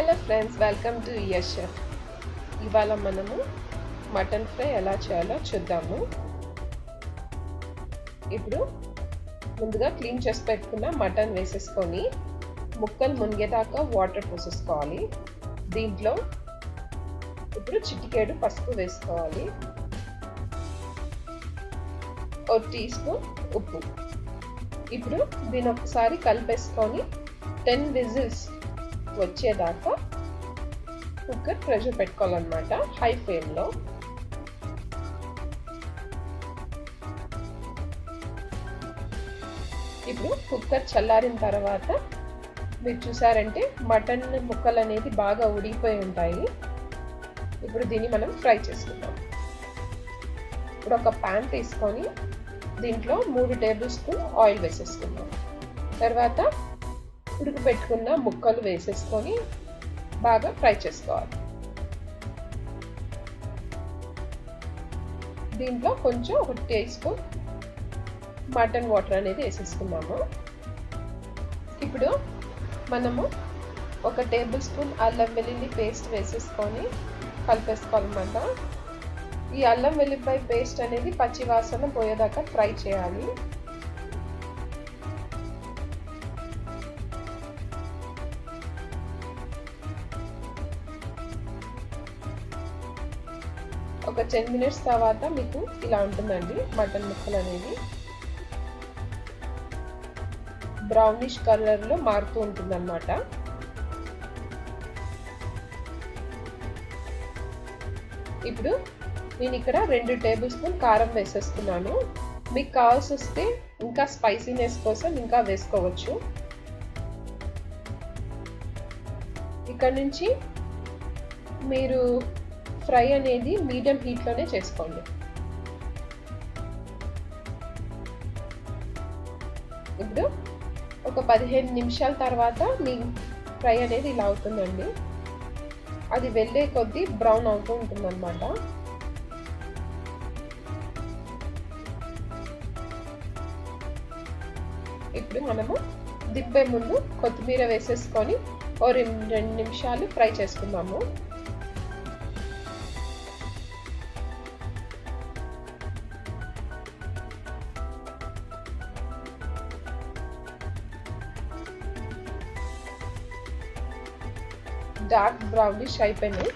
Hello friends, welcome to chef. ఇవాళ మనము mutton fry ఎలా చేయాలో చూద్దాము. ఇప్పుడు ముందుగా క్లీన్ చేసి పెట్టుకున్న మటన్ వేసేసుకొని ముక్కలు మునిగేదాకా వాటర్ పోసేసుకోవాలి. దీంట్లో ఇప్పుడు చిటికెడు పసుపు వేసుకోవాలి, ఒక టీ స్పూన్ ఉప్పు. ఇప్పుడు దీని ఒకసారి కలిపేసుకొని 10 విజిల్స్ వచ్చేదాకా కుక్కర్ ప్రెషర్ పెట్టుకోవాలన్నమాట, హై ఫ్లేమ్లో. ఇప్పుడు కుక్కర్ చల్లారిన తర్వాత మీరు చూసారంటే మటన్ ముక్కలు అనేది బాగా ఉడికిపోయి ఉంటాయి. ఇప్పుడు దీన్ని మనం ఫ్రై చేసుకుందాం. ఇప్పుడు ఒక ప్యాన్ తీసుకొని దీంట్లో 3 టేబుల్ స్పూన్ ఆయిల్ వేసేసుకుందాం. తర్వాత ఉడకబెట్టుకున్న ముక్కలు వేసేసుకొని బాగా ఫ్రై చేసుకోవాలి. దీంట్లో కొంచెం 1 టీ స్పూన్ మటన్ వాటర్ అనేది వేసేసుకున్నాము. ఇప్పుడు మనము 1 టేబుల్ స్పూన్ అల్లం వెల్లుల్లి పేస్ట్ వేసేసుకొని కలిపేసుకోవాలన్నమాట. ఈ అల్లం వెల్లుల్లిపాయ పేస్ట్ అనేది పచ్చి వాసన పోయేదాకా ఫ్రై చేయాలి. ఒక 10 మినిట్స్ తర్వాత మీకు ఇలా ఉంటుందండి మటన్ ముక్కలు అనేది. బ్రౌనిష్ కలర్లో మారుతూ ఉంటుంది అన్నమాట. ఇప్పుడు నేను ఇక్కడ 2 టేబుల్ స్పూన్ కారం వేసేస్తున్నాను. మీకు కావాల్సి వస్తే ఇంకా స్పైసీనెస్ కోసం ఇంకా వేసుకోవచ్చు. ఇక్కడ నుంచి మీరు ఫ్రై అనేది మీడియం హీట్లోనే చేసుకోండి. ఇప్పుడు ఒక 15 నిమిషాల తర్వాత మీ ఫ్రై అనేది ఇలా అవుతుందండి. అది వెళ్ళే కొద్దీ బ్రౌన్ అవుతూ ఉంటుంది అన్నమాట. ఇప్పుడు మనము దింపే ముందు కొత్తిమీర వేసేసుకొని ఓ 2 నిమిషాలు ఫ్రై చేసుకుందాము. డార్క్ బ్రౌనిష్ అయిపోయినాయి.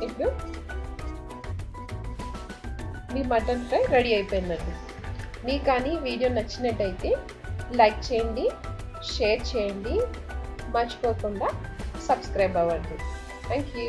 ఇప్పుడు మీ మటన్ ఫ్రై రెడీ అయిపోయిందండి. మీకు కానీ వీడియో నచ్చినట్టయితే లైక్ చేయండి, షేర్ చేయండి, మర్చిపోకుండా సబ్స్క్రైబ్ అవ్వండి. Thank you.